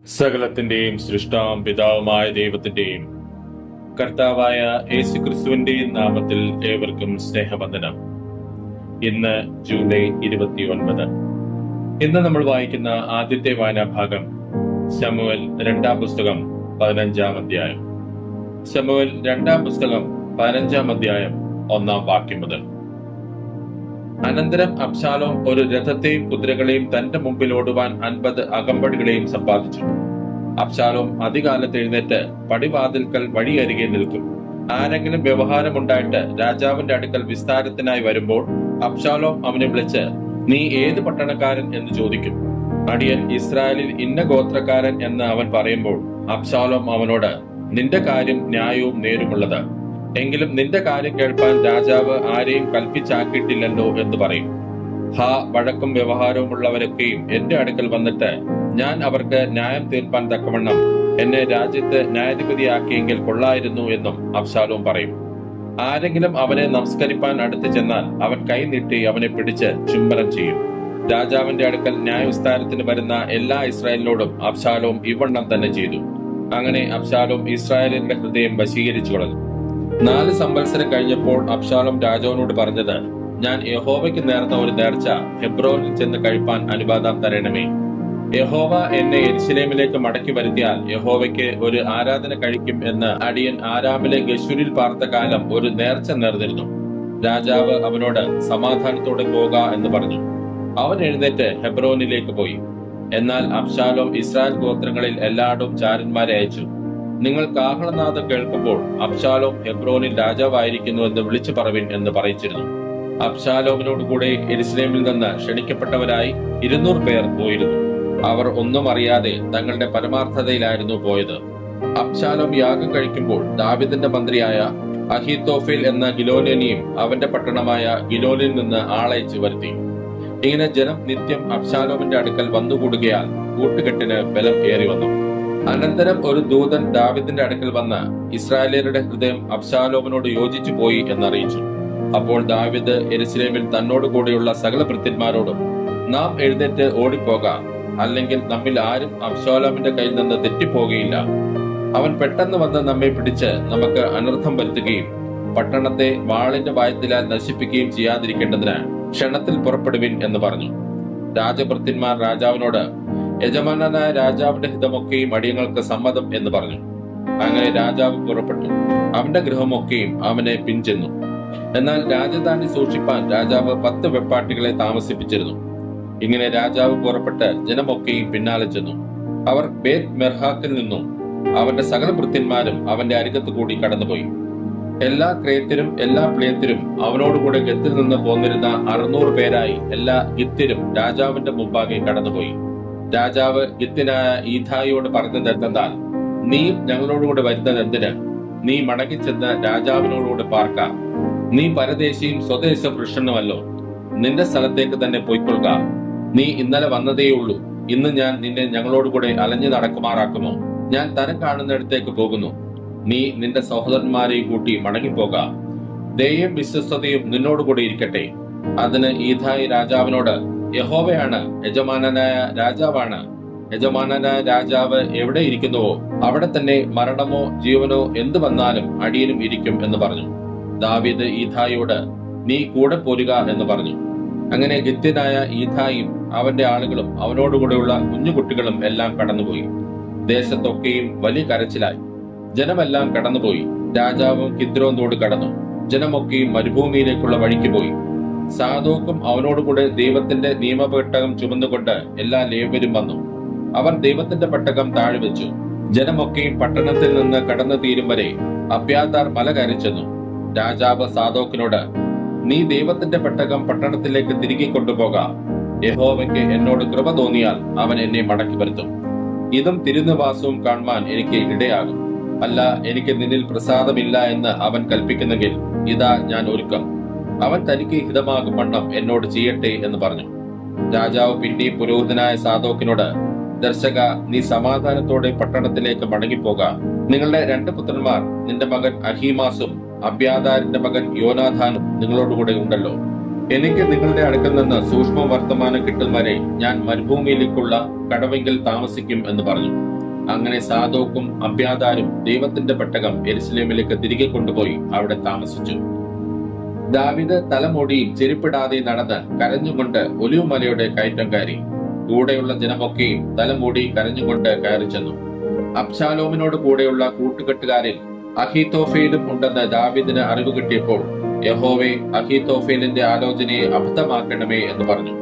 സകലത്തിന്റെയും സൃഷ്ടാവും പിതാവുമായ ദൈവത്തിന്റെയും കർത്താവായ യേശുക്രിസ്തുവിന്റെയും നാമത്തിൽ ഏവർക്കും സ്നേഹവന്ദനം. ഇന്ന് ജൂലൈ 29. ഇന്ന് നമ്മൾ വായിക്കുന്ന ആദ്യത്തെ വായനാഭാഗം ശമൂവേൽ 2-ാം പുസ്തകം 15-ാം അധ്യായം. ശമൂവേൽ 2-ാം പുസ്തകം 15-ാം അധ്യായം 1-ാം വാക്യം മുതൽ. അനന്തരം അബ്ശാലോം ഒരു രഥത്തെയും കുതിരകളെയും തന്റെ മുമ്പിൽ ഓടുവാൻ 50 അകമ്പടികളെയും സമ്പാദിച്ചു. അബ്ശാലോം അതികാലത്ത് എഴുന്നേറ്റ് പടിവാതിൽക്കൽ വഴിയരികെ നിൽക്കും. ആരെങ്കിലും വ്യവഹാരമുണ്ടായിട്ട് രാജാവിന്റെ അടുക്കൽ വിസ്താരത്തിനായി വരുമ്പോൾ അബ്ശാലോം അവനെ വിളിച്ച്, നീ ഏത് പട്ടണക്കാരൻ എന്ന് ചോദിക്കും. അടിയൻ ഇസ്രായേലിൽ ഇന്ന ഗോത്രക്കാരൻ എന്ന് അവൻ പറയുമ്പോൾ അബ്ശാലോം അവനോട്, നിന്റെ കാര്യം ന്യായവും നേരുമുള്ളത്. എങ്കിലും നിന്റെ കാര്യം കേൾപ്പാൻ രാജാവ് ആരെയും കൽപ്പിച്ചാക്കിയിട്ടില്ലല്ലോ എന്ന് പറയും. വഴക്കും വ്യവഹാരവും ഉള്ളവരൊക്കെയും എന്റെ അടുക്കൽ വന്നിട്ട് ഞാൻ അവർക്ക് ന്യായം തീർപ്പാൻ തക്കവണ്ണം എന്നെ രാജ്യത്ത് ന്യായാധിപതിയാക്കിയെങ്കിൽ കൊള്ളായിരുന്നു എന്നും അബ്ശാലോം പറയും. ആരെങ്കിലും അവനെ നമസ്കരിപ്പാൻ അടുത്ത് ചെന്നാൽ അവൻ കൈ നീട്ടി അവനെ പിടിച്ച് ചുംബനം ചെയ്യും. രാജാവിന്റെ അടുക്കൽ ന്യായവിസ്താരത്തിന് വരുന്ന എല്ലാ ഇസ്രായേലിനോടും അബ്ശാലോം ഇവണ്ണം തന്നെ ചെയ്തു. അങ്ങനെ അബ്ശാലോം ഇസ്രായേലിന്റെ ഹൃദയം വശീകരിച്ചു കളഞ്ഞു. 4 സംവത്സരം കഴിഞ്ഞപ്പോൾ അബ്ശാലോം രാജാവിനോട് പറഞ്ഞത്, ഞാൻ യഹോവയ്ക്ക് നേർന്ന ഒരു നേർച്ച ഹെബ്രോനിൽ ചെന്ന് കഴിപ്പാൻ അനുവാദം തരണമേ. യഹോവ എന്നെ യെരൂശലേമിലേക്ക് മടക്കി വരുത്തിയാൽ യഹോവയ്ക്ക് ഒരു ആരാധന കഴിക്കും എന്ന് അടിയൻ ആരാമിലെ ഗശൂരിൽ പാർത്ത കാലം ഒരു നേർച്ച നേർന്നിരുന്നു. രാജാവ് അവനോട് സമാധാനത്തോടെ പോക എന്ന് പറഞ്ഞു. അവൻ എഴുന്നേറ്റ് ഹെബ്രോനിലേക്ക് പോയി. എന്നാൽ അബ്ശാലോം ഇസ്രായേൽ ഗോത്രങ്ങളിൽ എല്ലായിടും ചാരന്മാരെ അയച്ചു. നിങ്ങൾ കാഹളനാദം കേൾക്കുമ്പോൾ അബ്ശാലോം ഹെബ്രോനിൽ രാജാവായിരിക്കുന്നു എന്ന് വിളിച്ചു പറവിൻ എന്ന് പറയിച്ചിരുന്നു. അബ്ശാലോമിനോടുകൂടെ യെരൂശലേമിൽ നിന്ന് ക്ഷണിക്കപ്പെട്ടവരായി 200 പേർ പോയിരുന്നു. അവർ ഒന്നും അറിയാതെ തങ്ങളുടെ പരമാർത്ഥതയിലായിരുന്നു പോയത്. അബ്ശാലോം യാഗം കഴിക്കുമ്പോൾ ദാവീദിന്റെ മന്ത്രിയായ അഹീത്തോഫേൽ എന്ന ഗിലോന്യനെയും അവന്റെ പട്ടണമായ ഗിലോനിൽ നിന്ന് ആളയച്ചു വരുത്തി. ഇങ്ങനെ ജനം നിത്യം അബ്ശാലോമിന്റെ അടുക്കൽ വന്നുകൂടുകയാൽ കൂട്ടുകെട്ടിന് ബലം ഏറി വന്നു. അനന്തരം ഒരു ദൂതൻ ദാവീദിന്റെ അടുക്കൽ വന്ന് ഇസ്രായേലിയരുടെ ഹൃദയം അബ്ശാലോമിനോട് യോജിച്ചു പോയി എന്നറിയിച്ചു. അപ്പോൾ ദാവീദ് യെരൂശലേമിൽ തന്നോട് കൂടെയുള്ള സകല ഭൃത്യന്മാരോടും, നാം എഴുന്നേറ്റ് ഓടിപ്പോകാം, അല്ലെങ്കിൽ നമ്മിൽ ആരും അബ്ശാലോമിന്റെ കയ്യിൽ നിന്ന് തെറ്റിപ്പോകുകയില്ല. അവൻ പെട്ടെന്ന് വന്ന് നമ്മെ പിടിച്ച് നമുക്ക് അനർത്ഥം വരുത്തുകയും പട്ടണത്തെ വാളിന്റെ വായത്തിലാൽ നശിപ്പിക്കുകയും ചെയ്യാതിരിക്കേണ്ടതിന് ക്ഷണത്തിൽ പുറപ്പെടുവിൻ എന്ന് പറഞ്ഞു. രാജഭൃത്യന്മാർ രാജാവിനോട്, യജമാനായ രാജാവിന്റെ ഹിതമൊക്കെയും അടിയങ്ങൾക്ക് സമ്മതം എന്ന് പറഞ്ഞു. അങ്ങനെ രാജാവ് പുറപ്പെട്ടു. അവന്റെ ഗൃഹമൊക്കെയും അവനെ പിൻചെന്നു. എന്നാൽ രാജധാനി സൂക്ഷിപ്പാൻ രാജാവ് 10 വെപ്പാട്ടികളെ താമസിപ്പിച്ചിരുന്നു. ഇങ്ങനെ രാജാവ് പുറപ്പെട്ട് ജനമൊക്കെയും പിന്നാലെ ചെന്നു. അവർ ബേത് മെർഹാക്കിൽ നിന്നും അവന്റെ സകല ഭൃത്യന്മാരും അവന്റെ അരികത്ത് കൂടി കടന്നുപോയി. എല്ലാ ക്രേത്യരും എല്ലാ പ്ലേത്യരും അവനോടുകൂടെ ഗത്തിൽ നിന്ന് പോന്നിരുന്ന 600 പേരായി എല്ലാ ഗിത്യരും രാജാവിന്റെ മുമ്പാകെ കടന്നുപോയി. രാജാവ് ഗിത്യനായ ഈഥായിയോട് പറഞ്ഞതെന്തെന്നാൽ, നീ ഞങ്ങളോടുകൂടെ വരുന്നത് എന്തിന്? നീ മടങ്ങിച്ചെന്ന് രാജാവിനോടുകൂടെ പാർക്കാം. നീ പരദേശിയും സ്വദേശ പുരുഷനുമല്ലോ. നിന്റെ സ്ഥലത്തേക്ക് തന്നെ പോയിക്കൊള്ളുക. നീ ഇന്നലെ വന്നതേയുള്ളൂ. ഇന്ന് ഞാൻ നിന്നെ ഞങ്ങളോടുകൂടെ അലഞ്ഞു നടക്കുമാറാക്കുമോ? ഞാൻ തരം കാണുന്നിടത്തേക്ക് പോകുന്നു. നീ നിന്റെ സഹോദരന്മാരെയും കൂട്ടി മടങ്ങിപ്പോക. ദയയും വിശ്വസ്തതയും നിന്നോടുകൂടെ ഇരിക്കട്ടെ. അതിന് ഈഥായി രാജാവിനോട്, യഹോവയാണ് യജമാനനായ രാജാവാണ്. യജമാനനായ രാജാവ് എവിടെ ഇരിക്കുന്നുവോ അവിടെ തന്നെ മരണമോ ജീവനോ എന്തു വന്നാലും അടിയനും ഇരിക്കും എന്ന് പറഞ്ഞു. ദാവീദ് ഈഥായിയോട്, നീ കൂടെ പോരുക എന്ന് പറഞ്ഞു. അങ്ങനെ ഗിത്യനായ ഈഥായും അവന്റെ ആളുകളും അവനോടുകൂടെയുള്ള കുഞ്ഞുകുട്ടികളും എല്ലാം കടന്നുപോയി. ദേശത്തൊക്കെയും വലിയ കരച്ചിലായി. ജനമെല്ലാം കടന്നുപോയി. രാജാവും കിദ്രോൻ തോട് കടന്നു. ജനമൊക്കെയും മരുഭൂമിയിലേക്കുള്ള വഴിക്ക് പോയി. സാദോക്കും അവനോടുകൂടെ ദൈവത്തിന്റെ നിയമപെട്ടകം ചുമന്നുകൊണ്ട് എല്ലാ ലേവ്യരും വന്നു. അവർ ദൈവത്തിന്റെ പെട്ടകം താഴെ വെച്ചു. ജനമൊക്കെയും പട്ടണത്തിൽ നിന്ന് കടന്നു തീരും വരെ അബ്യാഥാർ മല കയറി ചെന്നു. രാജാവ് സാദോക്കിനോട്, നീ ദൈവത്തിന്റെ പെട്ടകം പട്ടണത്തിലേക്ക് തിരികെ കൊണ്ടുപോകാം. യഹോവയ്ക്ക് എന്നോട് കൃപ തോന്നിയാൽ അവൻ എന്നെ മടക്കി വരുത്തും. ഇതും തിരുനിവാസവും കാണുവാൻ എനിക്ക് ഇടയാകും. അല്ല, എനിക്ക് നിന്നിൽ പ്രസാദമില്ല എന്ന് അവൻ കൽപ്പിക്കുന്നെങ്കിൽ ഇതാ ഞാൻ ഒരുക്കം. അവൻ തനിക്ക് ഹിതമാകും വണ്ണം എന്നോട് ചെയ്യട്ടെ എന്ന് പറഞ്ഞു. രാജാവ് പിന്നെയും പുരോഹിതനായ സാദോക്കിനോട്, ദർശക, നീ സമാധാനത്തോടെ പട്ടണത്തിലേക്ക് മടങ്ങിപ്പോക. നിങ്ങളുടെ 2 പുത്രന്മാർ, നിന്റെ മകൻ അഹീമാസും അബ്യാഥാരിന്റെ മകൻ യോനാഥാനും നിങ്ങളോടുകൂടെ ഉണ്ടല്ലോ. എനിക്ക് നിങ്ങളുടെ അടുക്കൽ നിന്ന് സൂക്ഷ്മ വർത്തമാനം കിട്ടും വരെ ഞാൻ മരുഭൂമിയിലേക്കുള്ള കടവെങ്കിൽ താമസിക്കും എന്ന് പറഞ്ഞു. അങ്ങനെ സാദോക്കും അബ്യാഥാരും ദൈവത്തിന്റെ പെട്ടകം യെരുശലേമിലേക്ക് തിരികെ കൊണ്ടുപോയി അവിടെ താമസിച്ചു. ദാവീദ് തലമുടിയിൽ ചെരുപ്പിടാതെ നടന്ന് കരഞ്ഞുകൊണ്ട് ഒലിവുമലയുടെ കയറ്റം കയറി. കൂടെയുള്ള ജനമൊക്കെയും തലമുടി കരഞ്ഞുകൊണ്ട് കയറി ചെന്നു. അബ്ശാലോമിനോട് കൂടെയുള്ള കൂട്ടുകെട്ടുകാരിൽ അഹീത്തോഫേലും ഉണ്ടെന്ന് ദാവീദിന് അറിവ് കിട്ടിയപ്പോൾ, യഹോവേ, അഹീത്തോഫേലിന്റെ ആലോചനയെ അബദ്ധമാക്കണമേ എന്ന് പറഞ്ഞു.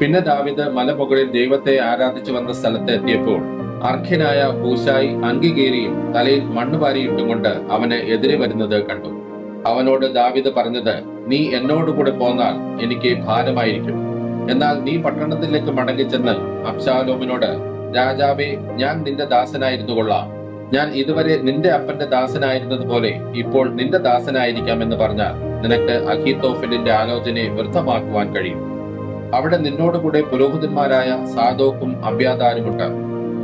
പിന്നെ ദാവീദ് മലമുകളിൽ ദൈവത്തെ ആരാധിച്ചു വന്ന സ്ഥലത്ത് എത്തിയപ്പോൾ അർഖ്യനായ ഹൂശായി അങ്കികേരിയും തലയിൽ മണ്ണുപാരിയിട്ടും കൊണ്ട് അവന് എതിരെ വരുന്നത് കണ്ടു. അവനോട് ദാവീദ് പറഞ്ഞത്, നീ എന്നോടുകൂടെ പോന്നാൽ എനിക്ക് ഭാരമായിരിക്കും. എന്നാൽ നീ പട്ടണത്തിലേക്ക് മടങ്ങിച്ചെന്ന് അബ്ശാലോമിനോട്, രാജാവേ, ഞാൻ നിന്റെ ദാസനായിരുന്നു കൊള്ളാം. ഞാൻ ഇതുവരെ നിന്റെ അപ്പന്റെ ദാസനായിരുന്നത് പോലെ ഇപ്പോൾ നിന്റെ ദാസനായിരിക്കാം എന്ന് പറഞ്ഞാൽ നിനക്ക് അഹീത്തോഫെലിന്റെ ആലോചനയെ വ്യർത്ഥമാക്കുവാൻ കഴിയും. അവിടെ നിന്നോടുകൂടെ പുരോഹിതന്മാരായ സാദോക്കും അബ്യാഥാരുമുണ്ട്.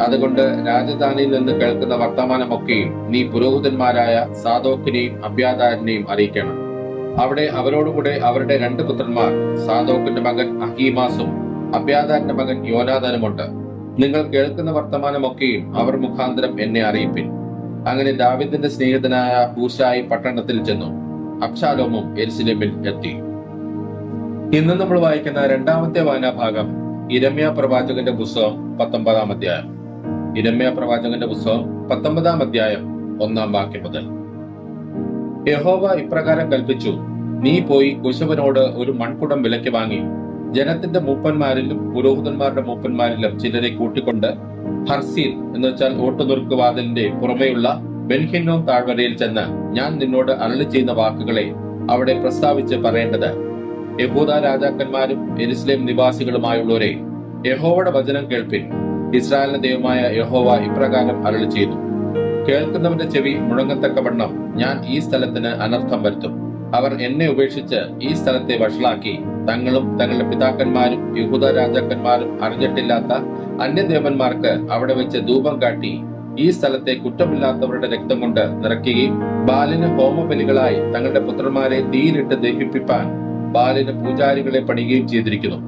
അതുകൊണ്ട് രാജധാനിയിൽ നിന്ന് കേൾക്കുന്ന വർത്തമാനമൊക്കെയും നീ പുരോഹിതന്മാരായ സാദോക്കിനെയും അബ്യാഥാരിനെയും അറിയിക്കണം. അവിടെ അവരോടുകൂടെ അവരുടെ 2 പുത്രന്മാർ, സാദോക്കിന്റെ മകൻ അഹീമാസും അബ്യാഥാരിന്റെ മകൻ യോനാഥാനുമുണ്ട്. നിങ്ങൾ കേൾക്കുന്ന വർത്തമാനമൊക്കെയും അവർ മുഖാന്തരം എന്നെ അറിയിപ്പിൻ. അങ്ങനെ ദാവീദിന്റെ സ്നേഹിതനായ ഹൂശായി പട്ടണത്തിൽ ചെന്നു. അബ്ശാലോമും യെരുശലേമിൽ എത്തി. ഇന്ന് നമ്മൾ വായിക്കുന്ന 2ാമത്തെ വായനാഭാഗം യിരെമ്യാ പ്രവാചകന്റെ പുസ്തകം 19-ാം അധ്യായം. യിരെമ്യാ പ്രവാചകന്റെ പുസ്തകം 19-ാം അധ്യായം 1-ാം വാക്യം മുതൽ. യഹോവ ഇപ്രകാരം കൽപ്പിച്ചു, നീ പോയി കുശവനോട് ഒരു മൺകുടം വിലയ്ക്ക് വാങ്ങി ജനത്തിന്റെ മൂപ്പന്മാരിലും പുരോഹിതന്മാരുടെ മൂപ്പന്മാരിലും ചിലരെ കൂട്ടിക്കൊണ്ട് ഹർസീൽ എന്ന് വെച്ചാൽ ഓട്ടുനുറുക്ക് വാതിലിന്റെ പുറമെയുള്ള ബെൻഹിന്നോം താഴ്വരയിൽ ചെന്ന് ഞാൻ നിന്നോട് അരുളി ചെയ്യുന്ന വാക്കുകളെ അവിടെ പ്രസ്താവിച്ച് പറയേണ്ടത്, യഹൂദ രാജാക്കന്മാരും യെരുശലേം നിവാസികളുമായുള്ളവരെ, യഹോവയുടെ വചനം കേൾപ്പിൻ. ഇസ്രായേലിന്റെ ദൈവമായ യഹോവ ഇപ്രകാരം അരുളി ചെയ്തു, കേൾക്കുന്നവന്റെ ചെവി മുഴങ്ങത്തക്കവണ്ണം ഞാൻ ഈ സ്ഥലത്തിന് അനർത്ഥം വരുത്തും. അവർ എന്നെ ഉപേക്ഷിച്ച് ഈ സ്ഥലത്തെ വഷളാക്കി തങ്ങളും തങ്ങളുടെ പിതാക്കന്മാരും യഹൂദ രാജാക്കന്മാരും അറിഞ്ഞിട്ടില്ലാത്ത അന്യദേവന്മാർക്ക് അവിടെ വെച്ച് ധൂപം കാട്ടി ഈ സ്ഥലത്തെ കുറ്റമില്ലാത്തവരുടെ രക്തം കൊണ്ട് നിറയ്ക്കുകയും ബാലിന് ഹോമബലികളായി തങ്ങളുടെ പുത്രന്മാരെ തീയിലിട്ട് ദഹിപ്പിപ്പാൻ ബാലിന് പൂജാരികളെ പണിയുകയും ചെയ്തിരിക്കുന്നു.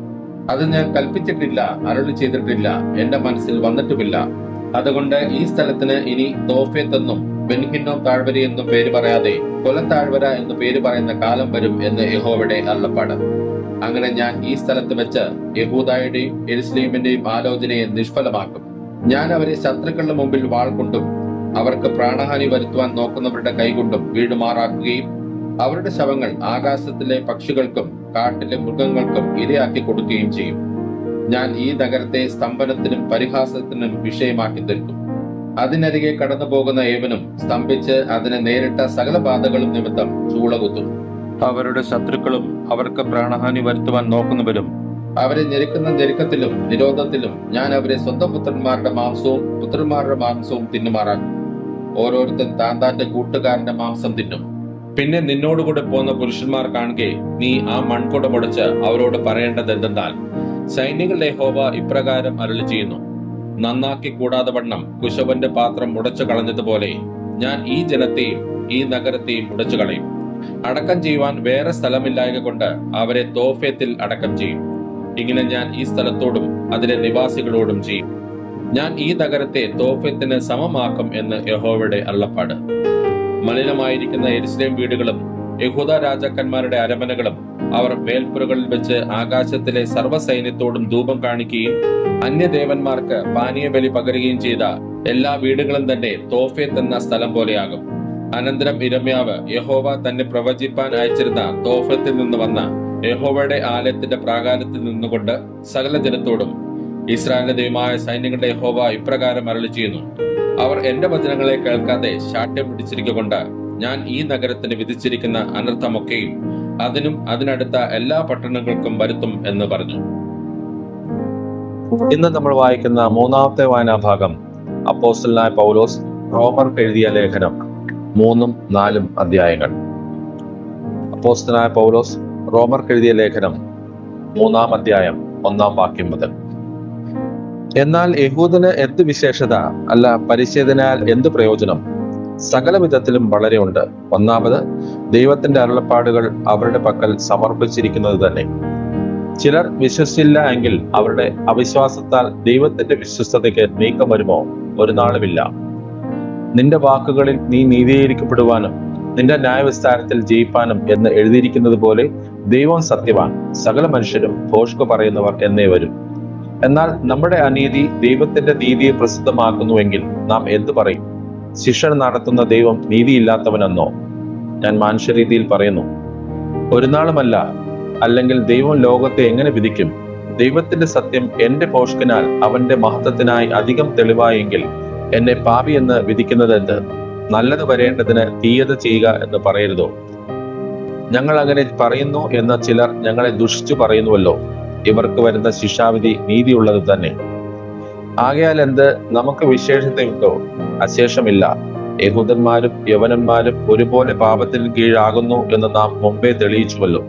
അത് ഞാൻ കൽപ്പിച്ചിട്ടില്ല, അരുളി ചെയ്തിട്ടില്ല, എന്റെ മനസ്സിൽ വന്നിട്ടുമില്ല. അതുകൊണ്ട് ഈ സ്ഥലത്തിന് ഇനി തോഫെത്ത് എന്നും ബെൻഹിന്നോം താഴ്വര എന്നും പേര് പറയാതെ കൊലത്താഴ്വര എന്ന് പേര് പറയുന്ന കാലം വരും എന്ന് യഹോവയുടെ അരുളപ്പാട്. അങ്ങനെ ഞാൻ ഈ സ്ഥലത്ത് വെച്ച് യഹൂദയുടെയും യെരുശലേമിന്റെയും ആലോചനയെ നിഷ്ഫലമാക്കും. ഞാൻ അവരെ ശത്രുക്കളുടെ മുമ്പിൽ വാൾ കൊണ്ടും അവർക്ക് പ്രാണഹാനി വരുത്തുവാൻ നോക്കുന്നവരുടെ കൈകൊണ്ടും വീടുമാറാക്കുകയും അവരുടെ ശവങ്ങൾ ആകാശത്തിലെ പക്ഷികൾക്കും കാട്ടിലെ മൃഗങ്ങൾക്കും ഇരയാക്കി കൊടുക്കുകയും ചെയ്യും. ഞാൻ ഈ നഗരത്തെ സ്തംഭനത്തിനും പരിഹാസത്തിനും വിഷയമാക്കി തീർക്കും. അതിനരികെ കടന്നു പോകുന്ന ഏവനും സ്തംഭിച്ച് അതിനെ നേരിട്ട സകല ബാധകളും നിമിത്തം ചൂളകുത്തും. അവരുടെ ശത്രുക്കളും അവർക്ക് പ്രാണഹാനി വരുത്തുവാൻ നോക്കുന്നവരും അവരെ ഞെരുക്കുന്ന ഞെരുക്കത്തിലും നിരോധത്തിലും ഞാൻ അവരെ സ്വന്തം പുത്രന്മാരുടെ മാംസവും പുത്രന്മാരുടെ മാംസവും തിന്നുമാറാക്കും. ഓരോരുത്തൻ താന്റെ കൂട്ടുകാരന്റെ മാംസം തിന്നും. പിന്നെ നിന്നോടുകൂടെ പോന്ന പുരുഷന്മാർ കാണുകെ നീ ആ മൺകുട മുടച്ച് അവരോട് പറയേണ്ടത് എന്തെന്നാൽ, സൈന്യങ്ങളുടെ യഹോവ ഇപ്രകാരം അരുളി ചെയ്യുന്നു, നന്നാക്കി കൂടാതെ വണ്ണം കുശവന്റെ പാത്രം ഉടച്ചു കളഞ്ഞതുപോലെ ഞാൻ ഈ ജനത്തെയും ഈ നഗരത്തെയും ഉടച്ചു കളയും. അടക്കം ചെയ്യുവാൻ വേറെ സ്ഥലമില്ലായക കൊണ്ട് അവരെ തോഫെത്തിൽ അടക്കം ചെയ്യും. ഇങ്ങനെ ഞാൻ ഈ സ്ഥലത്തോടും അതിലെ നിവാസികളോടും ചെയ്യും. ഞാൻ ഈ നഗരത്തെ തോഫെത്തിന് സമമാക്കും എന്ന് യഹോവയുടെ അരുളപ്പാട്. മലിനമായിരിക്കുന്ന യെരുശലേം വീടുകളും യഹൂദ രാജാക്കന്മാരുടെ അരമനകളും അവർ മേൽപ്പുരകളിൽ വെച്ച് ആകാശത്തിലെ സർവ്വസൈന്യത്തോടും ധൂപം കാണിക്കുകയും അന്യദേവന്മാർക്ക് പാനീയബലി പകരുകയും ചെയ്ത എല്ലാ വീടുകളും തന്നെ തോഫെത്ത് എന്ന സ്ഥലം പോലെയാകും. അനന്തരം യിരെമ്യാവ് യഹോവ തന്നെ പ്രവചിപ്പാൻ അയച്ചിരുന്ന തോഫെത്തിൽ നിന്ന് വന്ന യഹോവയുടെ ആലയത്തിന്റെ പ്രാകാരത്തിൽ നിന്നുകൊണ്ട് സകല ജനത്തോടും, ഇസ്രായേലിന്റെ ദൈവമായ സൈന്യങ്ങളുടെ യഹോവ ഇപ്രകാരം അരുളി ചെയ്യുന്നു, അവർ എന്റെ വചനങ്ങളെ കേൾക്കാതെ ശാഠ്യം പിടിച്ചിരിക്കൊണ്ട് ഞാൻ ഈ നഗരത്തിന് വിധിച്ചിരിക്കുന്ന അനർത്ഥമൊക്കെയും അതിനും അതിനടുത്ത എല്ലാ പട്ടണങ്ങൾക്കും വരുത്തും എന്ന് പറഞ്ഞു. ഇന്ന് നമ്മൾ വായിക്കുന്ന 3ാമത്തെ വായനാഭാഗം അപ്പോസ്തലനായ പൗലോസ് റോമർക്ക് എഴുതിയ ലേഖനം 3ഉം 4ഉം അധ്യായങ്ങൾ. അപ്പോസ്തലനായ പൗലോസ് റോമർക്ക് എഴുതിയ ലേഖനം 3ാം അധ്യായം 1-ാം വാക്യം മുതൽ. എന്നാൽ യഹൂദന് എന്ത് വിശേഷത, അല്ല പരിച്ഛേദനാൽ എന്ത് പ്രയോജനം? സകല വിധത്തിലും വളരെ ഉണ്ട്. ഒന്നാമത് ദൈവത്തിന്റെ അരുളപ്പാടുകൾ അവരുടെ പക്കൽ സമർപ്പിച്ചിരിക്കുന്നത് തന്നെ. ചിലർ വിശ്വസിച്ചില്ല എങ്കിൽ അവരുടെ അവിശ്വാസത്താൽ ദൈവത്തിന്റെ വിശ്വസ്തതയ്ക്ക് നീക്കം വരുമോ? ഒരു നാളുമില്ല. നിന്റെ വാക്കുകളിൽ നീ നീതീകരിക്കപ്പെടുവാനും നിന്റെ ന്യായവിസ്താരത്തിൽ ജയിപ്പാനും എന്ന് എഴുതിയിരിക്കുന്നത് പോലെ ദൈവം സത്യവാൻ, സകല മനുഷ്യരും ഭോഷ്ക് പറയുന്നവർ എന്നേ വരും. എന്നാൽ നമ്മുടെ അനീതി ദൈവത്തിന്റെ നീതിയെ പ്രസിദ്ധമാക്കുന്നുവെങ്കിൽ നാം എന്തു പറയും? ശിക്ഷ നടത്തുന്ന ദൈവം നീതിയില്ലാത്തവനെന്നോ? ഞാൻ മനുഷ്യരീതിയിൽ പറയുന്നു. ഒരു നാളുമല്ല. അല്ലെങ്കിൽ ദൈവം ലോകത്തെ എങ്ങനെ വിധിക്കും? ദൈവത്തിന്റെ സത്യം എന്റെ ഭോഷ്കിനാൽ അവന്റെ മഹത്വത്തിനായി അധികം തെളിവായെങ്കിൽ എന്നെ പാപി എന്ന് വിധിക്കുന്നത് എന്ത്? നല്ലത് വരേണ്ടതിന് തീയത് ചെയ്യുക എന്ന് പറയരുതോ? ഞങ്ങൾ അങ്ങനെ പറയുന്നു എന്ന് ചിലർ ഞങ്ങളെ ദുഷിച്ചു പറയുന്നുവല്ലോ. ഇവർക്ക് വരുന്ന ശിക്ഷാവിധി നീതിയുള്ളത് തന്നെ. ആകയാൽ എന്ത്? നമുക്ക് വിശേഷതയുണ്ടോ? അശേഷമില്ല. യഹൂദന്മാരും യവനന്മാരും ഒരുപോലെ പാപത്തിന് കീഴാകുന്നു എന്ന് നാം മുമ്പേ തെളിയിച്ചുവല്ലോ.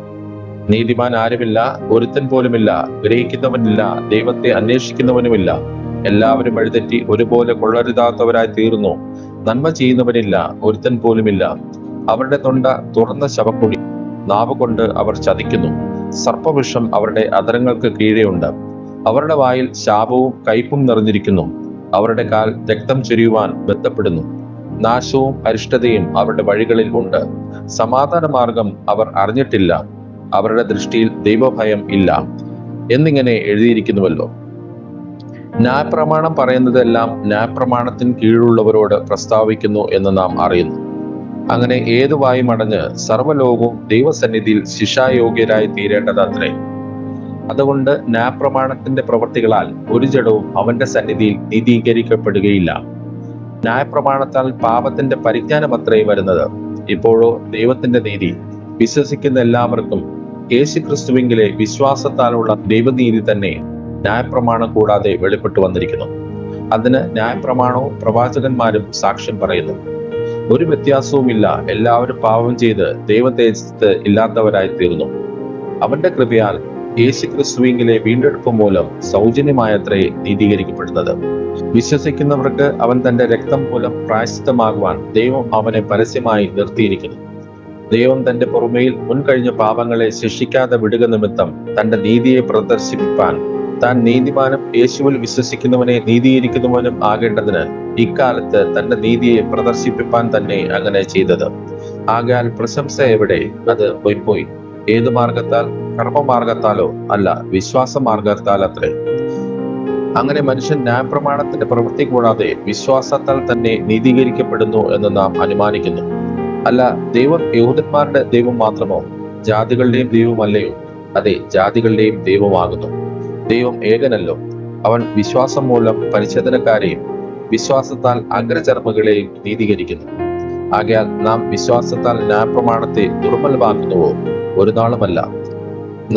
നീതിമാൻ ആരുമില്ല, ഒരുത്തൻ പോലുമില്ല. ഗ്രഹിക്കുന്നവനില്ല, ദൈവത്തെ അന്വേഷിക്കുന്നവനുമില്ല. എല്ലാവരും വഴിതെറ്റി ഒരുപോലെ കൊള്ളരുതാത്തവരായി തീർന്നു. നന്മ ചെയ്യുന്നവനില്ല, ഒരുത്തൻ പോലുമില്ല. അവരുടെ തൊണ്ട തുറന്ന ശവക്കുഴി, നാവ് കൊണ്ട് അവർ ചതിക്കുന്നു. സർപ്പവിഷം അവരുടെ അധരങ്ങൾക്ക് കീഴെയുണ്ട്. അവരുടെ വായിൽ ശാപവും കയ്പും നിറഞ്ഞിരിക്കുന്നു. അവരുടെ കാൽ രക്തം ചൊരിയുവാൻ ബന്ധപ്പെടുന്നു. നാശവും അരിഷ്ടതയും അവരുടെ വഴികളിൽ ഉണ്ട്. സമാധാന മാർഗം അവർ അറിഞ്ഞിട്ടില്ല. അവരുടെ ദൃഷ്ടിയിൽ ദൈവഭയം ഇല്ല എന്നിങ്ങനെ എഴുതിയിരിക്കുന്നുവല്ലോ. ന്യായപ്രമാണം പറയുന്നതെല്ലാം ന്യായപ്രമാണത്തിന് കീഴുള്ളവരോട് പ്രസ്താവിക്കുന്നു എന്ന് നാം അറിയുന്നു. അങ്ങനെ ഏതു വായും അടഞ്ഞ് സർവ്വലോകവും ദൈവസന്നിധിയിൽ ശിക്ഷായോഗ്യരായി തീരേണ്ടതത്രേ. അതുകൊണ്ട് ന്യായപ്രമാണത്തിന്റെ പ്രവൃത്തികളാൽ ഒരു ജഡവും അവന്റെ സന്നിധിയിൽ നീതീകരിക്കപ്പെടുകയില്ല. ന്യായപ്രമാണത്താൽ പാപത്തിന്റെ പരിജ്ഞാനമത്രേ വരുന്നത്. ഇപ്പോഴോ ദൈവത്തിന്റെ നീതി വിശ്വസിക്കുന്ന എല്ലാവർക്കും യേശുക്രിസ്തുവിങ്കിലെ വിശ്വാസത്താലുള്ള ദൈവനീതി തന്നെ ന്യായപ്രമാണം കൂടാതെ വെളിപ്പെട്ടു വന്നിരിക്കുന്നു. അതിന് ന്യായപ്രമാണവും പ്രവാചകന്മാരും സാക്ഷ്യം പറയുന്നു. ഒരു വ്യത്യാസവുമില്ല. എല്ലാവരും പാപം ചെയ്ത് ദൈവതേജസ്സ് ഇല്ലാത്തവരായി തീർന്നു. അവന്റെ കൃപയാൽ യേശുക്രിസ്തുവിങ്കിലെ വീണ്ടെടുപ്പ് മൂലം സൗജന്യമായത്രേ നീതീകരിക്കപ്പെടുന്നത്. വിശ്വസിക്കുന്നവർക്ക് അവൻ തന്റെ രക്തം മൂലം പ്രായശ്ചിത്തമാകുവാൻ ദൈവം അവനെ പരസ്യമായി നിർത്തിയിരിക്കുന്നു. ദൈവം തന്റെ പുറമേയിൽ മുൻകഴിഞ്ഞ പാപങ്ങളെ ശിക്ഷിക്കാതെ വിടുക നിമിത്തം തന്റെ നീതിയെ പ്രദർശിപ്പിപ്പാൻ താൻ നീതിമാനും യേശുവിൽ വിശ്വസിക്കുന്നവനെ നീതീകരിക്കുന്നവനും ആകേണ്ടതിന് ഇക്കാലത്ത് തന്റെ നീതിയെ പ്രദർശിപ്പിപ്പാൻ തന്നെ അങ്ങനെ ചെയ്തത്. ആകയാൽ പ്രശംസ എവിടെ? അത് പോയി. ഏതു മാർഗത്താൽ? കർമ്മമാർഗത്താലോ? അല്ല, വിശ്വാസ മാർഗത്താൽ അത്രേ. അങ്ങനെ മനുഷ്യൻ ന്യായപ്രമാണത്തിന്റെ പ്രവൃത്തി കൂടാതെ വിശ്വാസത്താൽ തന്നെ നീതീകരിക്കപ്പെടുന്നു എന്ന് നാം അനുമാനിക്കുന്നു. അല്ല, ദൈവം യഹൂദന്മാരുടെ ദൈവം മാത്രമോ? ജാതികളുടെയും ദൈവമല്ലയോ? അതെ, ജാതികളുടെയും ദൈവമാകുന്നു. ദൈവം ഏകനല്ലോ. അവൻ വിശ്വാസം മൂലം പരിച്ഛേദനക്കാരെയും വിശ്വാസത്താൽ അഗ്രചർമ്മികളെയും നീതീകരിക്കുന്നു. ആകയാൽ നാം വിശ്വാസത്താൽ ന്യായപ്രമാണത്തെ ദുർബലമാക്കുന്നുവോ? ഒരു നാളുമല്ല.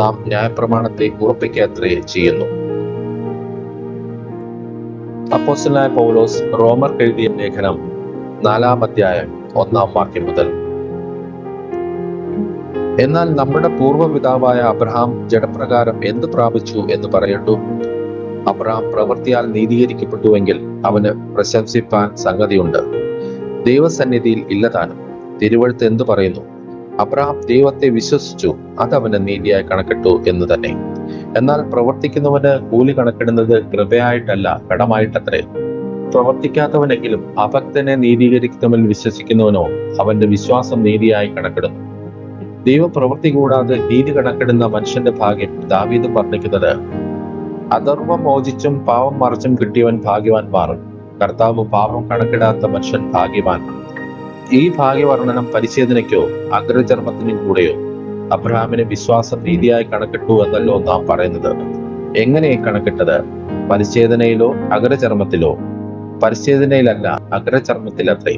നാം ന്യായപ്രമാണത്തെ ഉറപ്പിക്കത്രേ ചെയ്യുന്നു. അപ്പോസ്തലനായ പൗലോസ് റോമർ എഴുതിയ ലേഖനം 4-ാം അധ്യായം 1-ാം വാക്യം മുതൽ. എന്നാൽ നമ്മുടെ പൂർവ്വപിതാവായ അബ്രഹാം ജഡപ്രകാരം എന്ത് പ്രാപിച്ചു എന്ന് പറയട്ടു? അബ്രഹാം പ്രവൃത്തിയാൽ നീതീകരിക്കപ്പെട്ടുവെങ്കിൽ അവന് പ്രശംസിപ്പാൻ സംഗതിയുണ്ട്. ദൈവസന്നിധിയിൽ ഇല്ലതാനും. തിരുവെഴുത്ത് എന്തു പറയുന്നു? അബ്രഹാം ദൈവത്തെ വിശ്വസിച്ചു, അതവന് നീതിയായി കണക്കിട്ടു എന്ന് തന്നെ. എന്നാൽ പ്രവർത്തിക്കുന്നവന് കൂലി കണക്കിടുന്നത് കൃപയായിട്ടല്ല, കടമായിട്ടത്രേ. പ്രവർത്തിക്കാത്തവനെങ്കിലും അഭക്തനെ നീതീകരിക്കുന്നവൻ വിശ്വസിക്കുന്നവനോ അവന്റെ വിശ്വാസം നീതിയായി കണക്കിടുന്നു. ദൈവ പ്രവൃത്തി കൂടാതെ നീതി കണക്കിടുന്ന മനുഷ്യന്റെ ഭാഗ്യം ദാവീദ് വർണ്ണിക്കുന്നത്, അധർമ്മം മോചിച്ചും പാവം മറച്ചും കിട്ടിയവൻ ഭാഗ്യവാൻ മാറും. കർത്താവ് പാപം കണക്കിടാത്ത മനുഷ്യൻ ഭാഗ്യവാൻ. ഈ ഭാഗ്യവർണ്ണനം പരിച്ഛേദനയ്ക്കോ അഗ്രചർമ്മത്തിനും കൂടെയോ? അബ്രഹാമിന് വിശ്വാസം നീതിയായി കണക്കിട്ടു എന്നല്ലോ നാം പറയുന്നത്. എങ്ങനെ കണക്കിട്ടത്? പരിച്ഛേദനയിലോ അഗ്രചർമ്മത്തിലോ? പരിച്ഛേദനയിലല്ല, അഗ്രചർമ്മത്തിലത്രേ.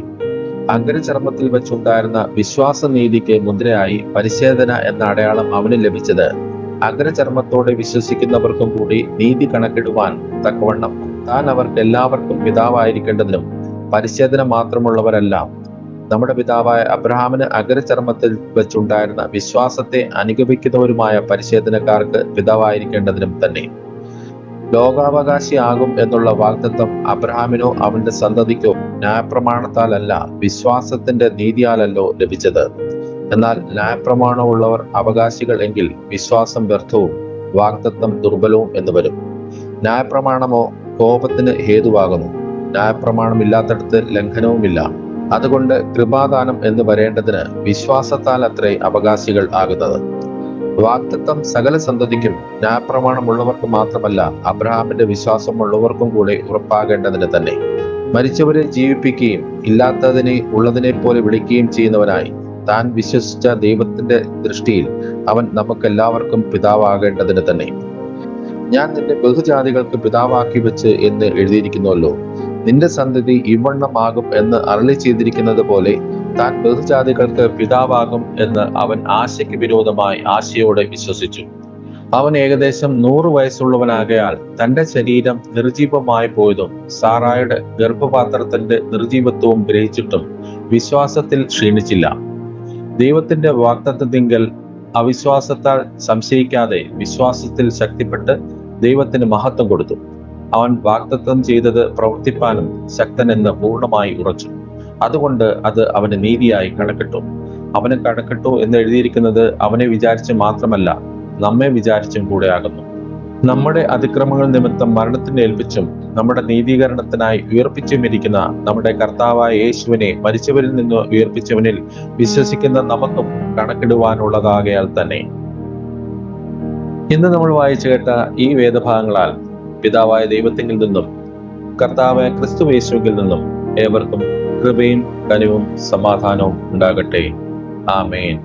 അഗ്രചർമ്മത്തിൽ വെച്ചുണ്ടായിരുന്ന വിശ്വാസനീതിക്ക് മുദ്രയായി പരിച്ഛേദന എന്ന അടയാളം അവന് ലഭിച്ചത് അഗ്രചർമ്മത്തോടെ വിശ്വസിക്കുന്നവർക്കും കൂടി നീതി കണക്കിടുവാൻ തക്കവണ്ണം താൻ അവർക്ക് എല്ലാവർക്കും പിതാവായിരിക്കേണ്ടതിനും പരിച്ഛേദന മാത്രമുള്ളവരെല്ലാം നമ്മുടെ പിതാവായ അബ്രഹാമിന് അഗ്രചർമ്മത്തിൽ വെച്ചുണ്ടായിരുന്ന വിശ്വാസത്തെ അനുഗമിക്കുന്നവരുമായ പരിച്ഛേദനക്കാർക്ക് പിതാവായിരിക്കേണ്ടതിനും തന്നെ. ലോകാവകാശിയാകും എന്നുള്ള വാഗ്ദത്തം അബ്രഹാമിനോ അവന്റെ സന്തതിക്കോ ന്യായപ്രമാണത്താലല്ല, വിശ്വാസത്തിന്റെ നീതിയാലല്ലോ ലഭിച്ചത്. എന്നാൽ ന്യായപ്രമാണമുള്ളവർ അവകാശികൾ എങ്കിൽ വിശ്വാസം വ്യർത്ഥവും വാഗ്ദത്തം ദുർബലവും എന്ന് വരും. ന്യായപ്രമാണമോ കോപത്തിന് ഹേതുവാകുന്നു. ന്യായപ്രമാണമില്ലാത്തടത്ത് ലംഘനവുമില്ല. അതുകൊണ്ട് കൃപാദാനം എന്ന് വരേണ്ടതിന് വിശ്വാസത്താൽ അത്രേ അവകാശികൾ ആകുന്നത്. വാഗ്ദത്തം സകല സന്തതിക്കും ന്യായപ്രമാണമുള്ളവർക്ക് മാത്രമല്ല, അബ്രഹാമിന്റെ വിശ്വാസമുള്ളവർക്കും കൂടെ ഉറപ്പാകേണ്ടതിന് തന്നെ. മരിച്ചവരെ ജീവിപ്പിക്കുകയും ഇല്ലാത്തതിനെ ഉള്ളതിനെ പോലെ വിളിക്കുകയും ചെയ്യുന്നവനായി താൻ വിശ്വസിച്ച ദൈവത്തിന്റെ ദൃഷ്ടിയിൽ അവൻ നമുക്കെല്ലാവർക്കും പിതാവാകേണ്ടതിന് തന്നെ. ഞാൻ നിന്നെ ബഹുജാതികൾക്ക് പിതാവാക്കി വെച്ച് എന്ന് എഴുതിയിരിക്കുന്നുവല്ലോ. നിന്റെ സന്തതി ഇവണ്ണമാകും എന്ന് അരുളി ചെയ്തിരിക്കുന്നത് പോലെ താൻ ബഹുജാതികൾക്ക് പിതാവാകും എന്ന് അവൻ ആശയ്ക്ക് വിരോധമായി ആശയോടെ വിശ്വസിച്ചു. അവൻ ഏകദേശം 100 വയസ്സുള്ളവനാകയാൽ തന്റെ ശരീരം നിർജീവമായി പോയതും സാറായുടെ ഗർഭപാത്രത്തിന്റെ നിർജീവത്വവും ഗ്രഹിച്ചിട്ടും വിശ്വാസത്തിൽ ക്ഷീണിച്ചില്ല. ദൈവത്തിന്റെ വാഗ്ദത്തത്തിങ്കൽ അവിശ്വാസത്താൽ സംശയിക്കാതെ വിശ്വാസത്തിൽ ശക്തിപ്പെട്ട് ദൈവത്തിന് മഹത്വം കൊടുത്തു. അവൻ വാഗ്ദത്തം ചെയ്തത് പ്രവർത്തിപ്പാനും ശക്തനെന്ന് പൂർണ്ണമായി ഉറച്ചു. അതുകൊണ്ട് അത് അവന് നീതിയായി കണക്കിട്ടു. അവന് കണക്കിട്ടു എന്ന് എഴുതിയിരിക്കുന്നത് അവനെ വിചാരിച്ച് മാത്രമല്ല, നമ്മെ വിചാരിച്ചും കൂടെ ആകുന്നു. നമ്മുടെ അതിക്രമങ്ങൾ നിമിത്തം മരണത്തിന് ഏൽപ്പിച്ചും നമ്മുടെ നീതീകരണത്തിനായി ഉയർപ്പിച്ചുമിരിക്കുന്ന നമ്മുടെ കർത്താവായ യേശുവിനെ മരിച്ചവരിൽ നിന്ന് ഉയർപ്പിച്ചവനിൽ വിശ്വസിക്കുന്ന നമുക്കും കണക്കിടുവാനുള്ളതാകയാൽ തന്നെ. ഇന്ന് നമ്മൾ വായിച്ചു കേട്ട ഈ വേദഭാഗങ്ങളാൽ പിതാവായ ദൈവത്തിൽ നിന്നും കർത്താവായ ക്രിസ്തു യേശുവിൽ നിന്നും ഏവർക്കും കൃപയും കനിവും സമാധാനവും ഉണ്ടാകട്ടെ. ആമേൻ.